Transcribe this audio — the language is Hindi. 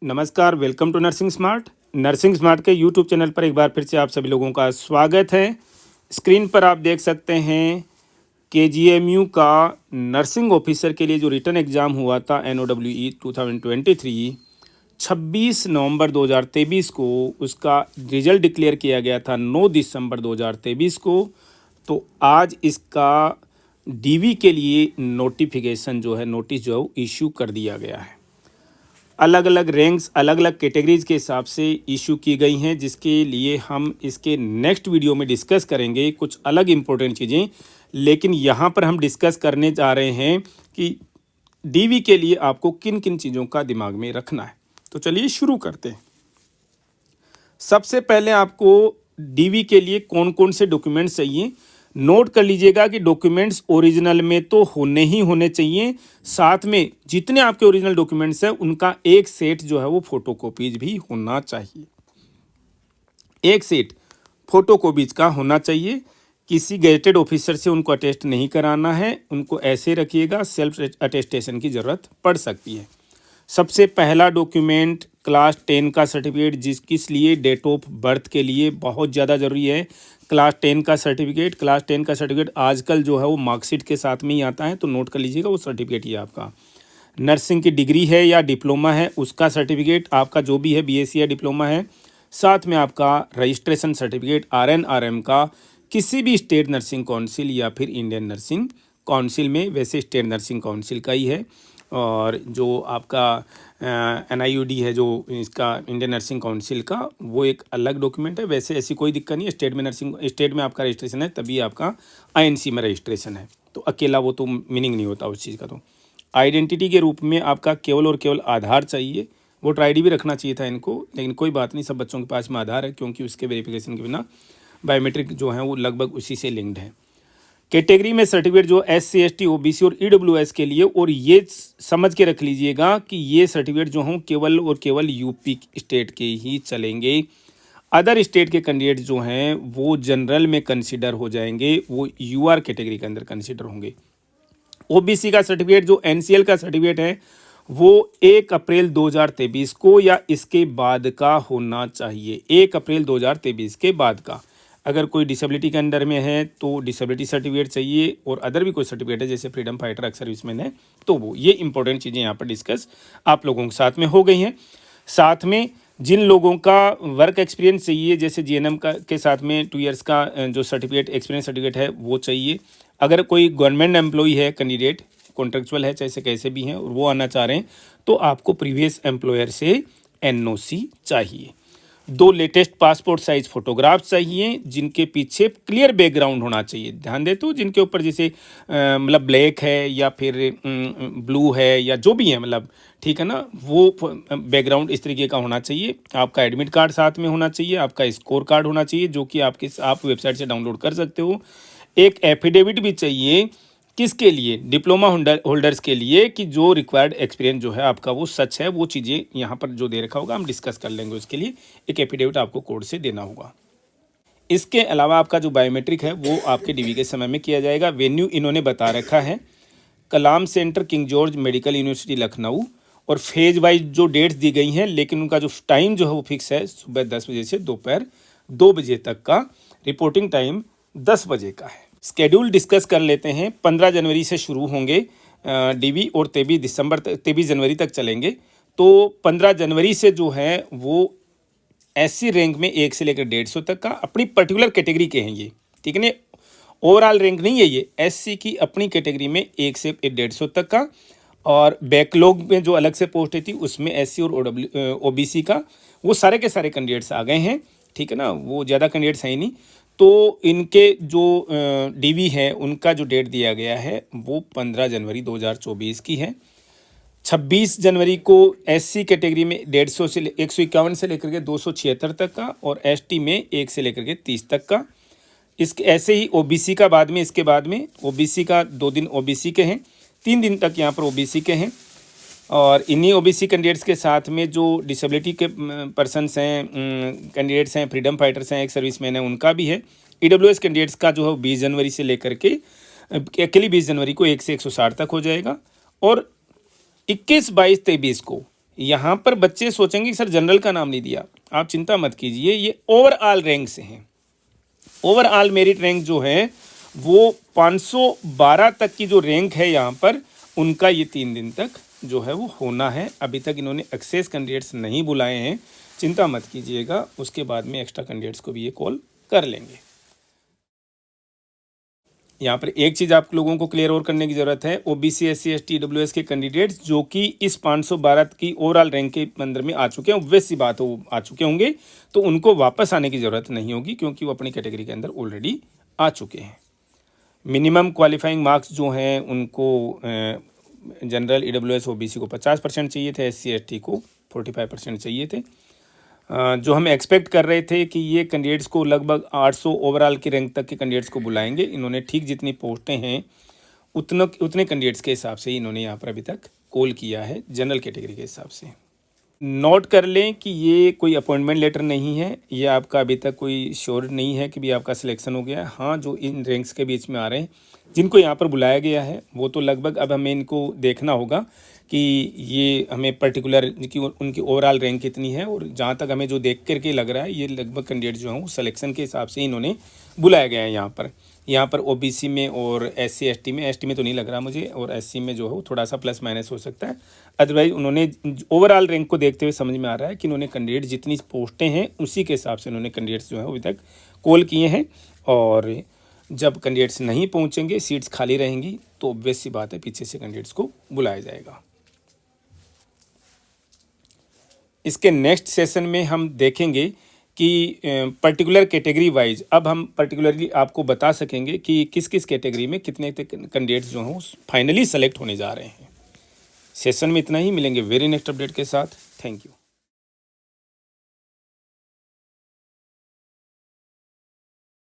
नमस्कार, welcome to nursing smart. Nursing smart के यूट्यूब चैनल पर एक बार फिर से आप सभी लोगों का स्वागत है। स्क्रीन पर आप देख सकते हैं केजीएमयू का नर्सिंग ऑफिसर के लिए जो रिटन एग्ज़ाम हुआ था NOWE 2023 26 नवंबर 2023 को उसका रिजल्ट डिक्लेयर किया गया था 9 दिसंबर 2023 को। तो आज इसका डीवी के लिए नोटिफिकेशन जो है नोटिस जो है इशू कर दिया गया है। अलग अलग रैंक्स अलग अलग कैटेगरीज के हिसाब से इशू की गई हैं, जिसके लिए हम इसके नेक्स्ट वीडियो में डिस्कस करेंगे कुछ अलग इम्पोर्टेंट चीज़ें। लेकिन यहाँ पर हम डिस्कस करने जा रहे हैं कि डीवी के लिए आपको किन किन चीज़ों का दिमाग में रखना है। तो चलिए शुरू करते हैं। सबसे पहले आपको डीवी के लिए कौन कौन से डॉक्यूमेंट्स चाहिए, नोट कर लीजिएगा कि डॉक्यूमेंट्स ओरिजिनल में तो होने ही होने चाहिए। साथ में जितने आपके ओरिजिनल डॉक्यूमेंट्स हैं उनका एक सेट जो है वो फोटोकॉपीज भी होना चाहिए। एक सेट फोटोकॉपीज का होना चाहिए। किसी गेजेटेड ऑफिसर से उनको अटेस्ट नहीं कराना है, उनको ऐसे रखिएगा, सेल्फ अटेस्टेशन की ज़रूरत पड़ सकती है। सबसे पहला डॉक्यूमेंट क्लास 10 का सर्टिफिकेट, किस लिए, डेट ऑफ बर्थ के लिए बहुत ज़्यादा ज़रूरी है। क्लास 10 का सर्टिफिकेट, क्लास 10 का सर्टिफिकेट आजकल जो है वो मार्कशीट के साथ में ही आता है, तो नोट कर लीजिएगा वो सर्टिफिकेट ही आपका। नर्सिंग की डिग्री है या डिप्लोमा है उसका सर्टिफिकेट आपका जो भी है, BSc या डिप्लोमा है। साथ में आपका रजिस्ट्रेशन सर्टिफिकेट RN RM का किसी भी स्टेट नर्सिंग काउंसिल या फिर इंडियन नर्सिंग काउंसिल में, वैसे स्टेट नर्सिंग काउंसिल का ही है। और जो आपका NIUD है जो इसका इंडियन नर्सिंग काउंसिल का, वो एक अलग डॉक्यूमेंट है। वैसे ऐसी कोई दिक्कत नहीं है, स्टेट में आपका रजिस्ट्रेशन है तभी आपका INC में रजिस्ट्रेशन है, तो अकेला वो तो मीनिंग नहीं होता उस चीज़ का। तो आइडेंटिटी के रूप में आपका केवल और केवल आधार चाहिए। वोटर ID भी रखना चाहिए था इनको, लेकिन कोई बात नहीं, सब बच्चों के पास में आधार है क्योंकि उसके वेरिफिकेशन के बिना बायोमेट्रिक जो है वो लगभग उसी से लिंक्ड है। कैटेगरी में सर्टिफिकेट जो SC ST OBC और EWS के लिए, और ये समझ के रख लीजिएगा कि ये सर्टिफिकेट जो हों केवल और केवल यूपी स्टेट के ही चलेंगे। अदर स्टेट के कैंडिडेट जो हैं वो जनरल में कंसिडर हो जाएंगे, वो UR कैटेगरी के अंदर कंसिडर होंगे। OBC का सर्टिफिकेट जो NCL का सर्टिफिकेट है वो 1 अप्रैल 2023 को या इसके बाद का होना चाहिए। 1 अप्रैल 2023 के बाद का। अगर कोई डिसेबिलिटी के अंडर में है तो डिसेबिलिटी सर्टिफिकेट चाहिए, और अदर भी कोई सर्टिफिकेट है जैसे फ्रीडम फाइटर एक्स सर्विसमैन है तो वो, ये इंपॉर्टेंट चीज़ें यहाँ पर डिस्कस आप लोगों के साथ में हो गई हैं। साथ में जिन लोगों का वर्क एक्सपीरियंस चाहिए, जैसे GNM का के साथ में 2 इयर्स का जो सर्टिफिकेट, एक्सपीरियंस सर्टिफिकेट है वो चाहिए। अगर कोई गवर्नमेंट एम्प्लॉई है कैंडिडेट, कॉन्ट्रेक्चुअल है, चाहे कैसे भी हैं, और वो आना चाह रहे हैं तो आपको प्रीवियस एम्प्लॉयर से NOC चाहिए। 2 लेटेस्ट पासपोर्ट साइज फोटोग्राफ चाहिए जिनके पीछे क्लियर बैकग्राउंड होना चाहिए। ध्यान दे तो जिनके ऊपर जैसे मतलब ब्लैक है या फिर ब्लू है या जो भी है, मतलब ठीक है ना, वो बैकग्राउंड इस तरीके का होना चाहिए। आपका एडमिट कार्ड साथ में होना चाहिए, आपका स्कोर कार्ड होना चाहिए जो कि आप वेबसाइट से डाउनलोड कर सकते हो। एक एफिडेविट भी चाहिए, किसके लिए, डिप्लोमा होल्डर्स के लिए, कि जो रिक्वायर्ड एक्सपीरियंस जो है आपका वो सच है। वो चीज़ें यहाँ पर जो दे रखा होगा हम डिस्कस कर लेंगे, उसके लिए एक एफिडेविट आपको कोर्ट से देना होगा। इसके अलावा आपका जो बायोमेट्रिक है वो आपके डीवी के समय में किया जाएगा। वेन्यू इन्होंने बता रखा है, Kalam center, King George Medical University Lucknow, और फेज वाइज जो डेट्स दी गई हैं, लेकिन उनका जो टाइम जो है वो फिक्स है, सुबह 10 बजे से दोपहर 2 बजे तक का। रिपोर्टिंग टाइम 10 बजे का है। स्केड्यूल डिस्कस कर लेते हैं। 15 जनवरी से शुरू होंगे डीवी और 23 जनवरी तक चलेंगे। तो 15 जनवरी से जो है वो SC रैंक में 1 से लेकर 150 तक का, अपनी पर्टिकुलर कैटेगरी के हैं ये, ठीक है ना, ओवरऑल रैंक नहीं है ये, SC की अपनी कैटेगरी में 1 से 150 तक का। और बैकलॉग में जो अलग से पोस्ट थी उसमें SC और OBC का, वो सारे के सारे कैंडिडेट्स आ गए हैं, ठीक है ना, वो ज़्यादा कैंडिडेट्स हैं ही नहीं। तो इनके जो डीवी है उनका जो डेट दिया गया है वो 15 जनवरी 2024 की है। 26 जनवरी को SC कैटेगरी में 150 से 151 से लेकर के 276 तक का, और ST में 1 से लेकर के 30 तक का। इसके ऐसे ही OBC का बाद में, इसके बाद में OBC का 2 दिन OBC के हैं, 3 दिन तक यहाँ पर OBC के हैं। और इन्हीं OBC कैंडिडेट्स के साथ में जो डिसेबिलिटी के पर्सनस हैं, कैंडिडेट्स हैं, फ्रीडम फाइटर्स हैं, एक सर्विसमैन है, उनका भी है। EWS कैंडिडेट्स का जो है 20 जनवरी से लेकर के अकेली 20 जनवरी को 1 से 160 तक हो जाएगा। और 21, 22, 23 को यहाँ पर बच्चे सोचेंगे कि सर जनरल का नाम नहीं दिया। आप चिंता मत कीजिए, ये ओवरऑल रैंक से हैं। ओवरऑल मेरिट रैंक जो है वो 512 तक की जो रैंक है यहाँ पर, उनका ये 3 दिन तक जो है वो होना है। अभी तक इन्होंने एक्सेस कैंडिडेट्स नहीं बुलाए हैं, चिंता मत कीजिएगा, उसके बाद में एक्स्ट्रा कैंडिडेट्स को भी ये कॉल कर लेंगे। यहाँ पर एक चीज़ आप लोगों को क्लियर और करने की ज़रूरत है, ओबीसी SC ST EWS के कैंडिडेट्स जो कि इस 512 की ओवरऑल रैंक के अंदर में आ चुके हैं, ऑब्वियस सी बात हो आ चुके होंगे, तो उनको वापस आने की ज़रूरत नहीं होगी क्योंकि वो अपनी कैटेगरी के अंदर ऑलरेडी आ चुके हैं। मिनिमम क्वालिफाइंग मार्क्स जो हैं उनको जनरल EWS OBC को 50% चाहिए थे, SC ST को 45% चाहिए थे। जो हम एक्सपेक्ट कर रहे थे कि ये कैंडिडेट्स को लगभग 800 ओवरऑल की रैंक तक के कैंडिडेट्स को बुलाएंगे, इन्होंने ठीक जितनी पोस्टें हैं उतने कैंडिडेट्स के हिसाब से इन्होंने यहाँ पर अभी तक कॉल किया है जनरल कैटेगरी के हिसाब से। नोट कर लें कि ये कोई अपॉइंटमेंट लेटर नहीं है, ये आपका अभी तक कोई श्योर नहीं है कि भी आपका सिलेक्शन हो गया है। हाँ, जो इन रैंक्स के बीच में आ रहे हैं जिनको यहाँ पर बुलाया गया है वो तो लगभग अब हमें इनको देखना होगा कि ये हमें पर्टिकुलर कि उनकी ओवरऑल रैंक कितनी है, और जहाँ तक हमें जो देख करके लग रहा है ये लगभग कैंडिडेट जो हैं वो सिलेक्शन के हिसाब से इन्होंने बुलाया गया है यहाँ पर OBC में और SC ST में, ST में तो नहीं लग रहा मुझे, और SC में जो है वो थोड़ा सा प्लस माइनस हो सकता है। अदरवाइज उन्होंने ओवरऑल रैंक को देखते हुए समझ में आ रहा है कि इन्होंने कैंडिडेट जितनी पोस्टें हैं उसी के हिसाब से इन्होंने कैंडिडेट्स जो है अभी तक कॉल किए हैं, और जब कैंडिडेट्स नहीं पहुँचेंगे, सीट्स खाली रहेंगी, तो ऑब्वियस सी बात है पीछे से कैंडिडेट्स को बुलाया जाएगा। इसके नेक्स्ट सेशन में हम देखेंगे कि पर्टिकुलर कैटेगरी वाइज अब हम पर्टिकुलरली आपको बता सकेंगे कि किस किस कैटेगरी में कितने कैंडिडेट्स जो हैं फाइनली सेलेक्ट होने जा रहे हैं। सेशन में इतना ही, मिलेंगे वेरी नेक्स्ट अपडेट के साथ। Thank you.